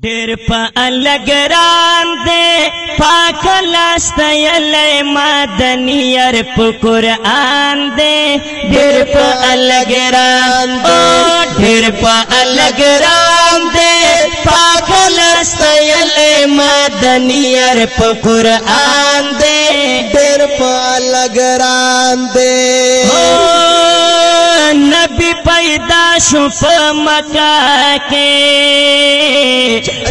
ډېر په الګران دې پاک لاستیلې مدني ير په قرآن دې ډېر په الګران دې ډېر په الګران دې پاک لاستیلې مدني ير په قرآن دې ډېر په الګران دې نبی پیدا شو په مکه کې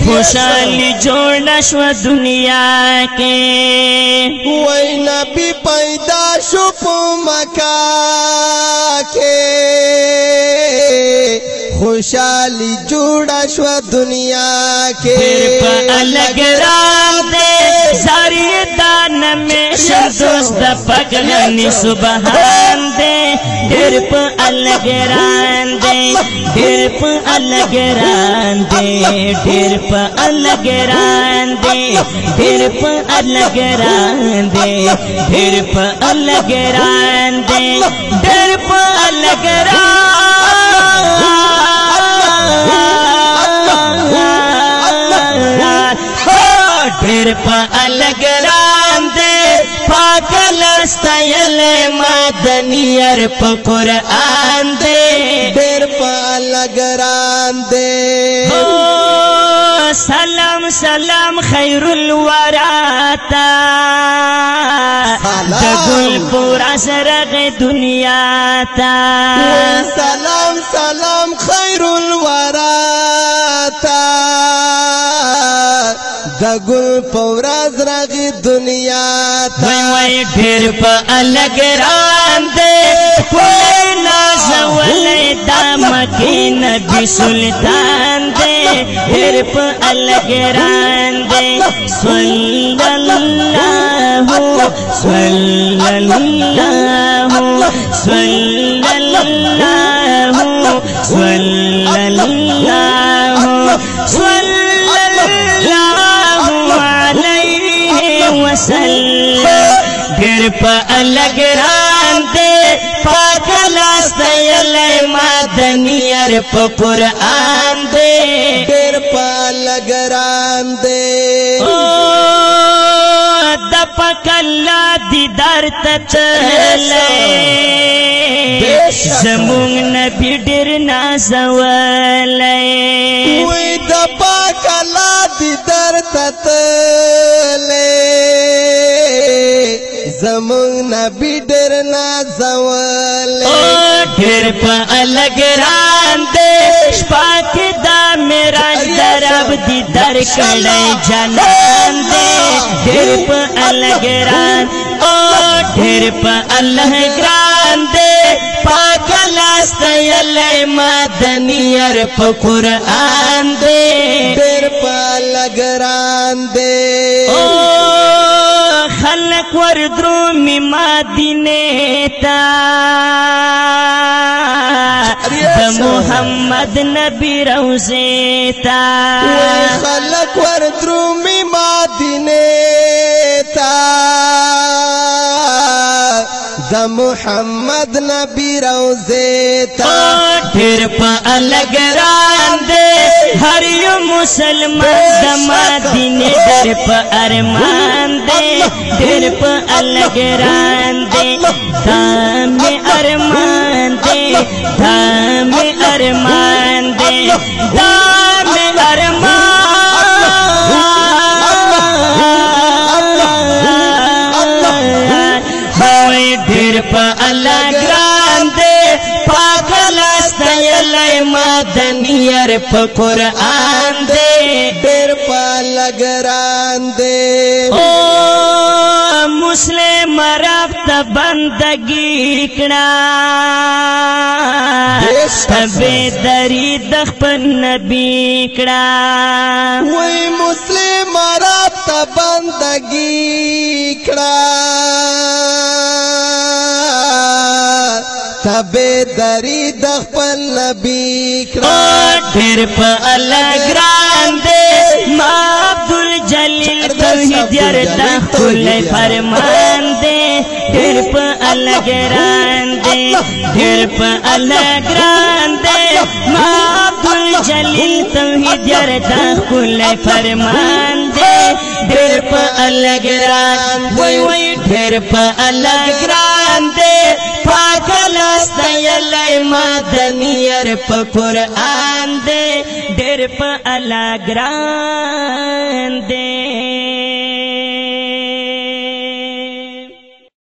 خوشحالی جوړ شو دنیا کې وای نبی پیدا شو په مکه کې خوشحالی جوړ شو دنیا کې ډېر په الګران دې ساری دان میں دوست د پګلنی سبحان دې ډېر په الګران دې ډېر په الګران دې ډېر په الګران دې ډېر په الګران دې ډېر په الګران دې ډېر په ډېر په الګران دې پاک لاستیلې مدني ير په قرآن دې ډېر په الګران دې سلام سلام خیر الورا تا د ګل پورا سرغ دنیا تا سلام سلام خیر الورا تا د ګل پورا سرغ دنیا تا وای ډېر په الګران دې کوی نازولې د مکې نبی سلطان دې ډېر په الګران دې صلی الله صلی الله صلی الله صلی الله صلی الله علیه وسلم ډېر په الګران دې پاک لاستیلې مدني ير په قرآن دې ډېر په الګران دې د پاک الله دیدار ته تللې زمونږ نبی ډېر نازولې وای د پاک الله دیدار ته تللې زمونږ نبی ډېر نازولې ډېر په الګران دې شپه کې دا معراج درب دیدار کړی جنان دې ډېر په الګران ډېر په الګران دې پاک لاستیلې مدني ير په قرآن دې ډېر په الګران دې خلق وردرومي مدینه تا د محمد نبی روزه تا خلق وردرومي مدینه تا د محمد نبی روزه تا ډېر په الګران دې هر یو مسلمان د مدینه ډېر په ارمان دې ډېر په الګران دې دامه ارمان دې دامه ارمان دې دامه ډېر په الګران دې پاک لاستیلې مدني ير په قرآن دې ډېر په الګران دې مسلم رب ته بندگی کړه تبه دری د خپل نبی کړه وای مسلم رب ته بندگی کړه تبه دری د خپل نبی کړه ډېر په الګران دې ما عبدالجلیل توحید ير د خپل فرمان دې ډېر په الله ګران دی ډېر په الله ګران دی ما عبدالجلیل توحید یاردا ښکلی فرمان دی ډېر په الله ګران وای وای ډېر په الله ګران دی پاک لاس دیلی مدنیر په قرآن دی ډېر په الله ګران دی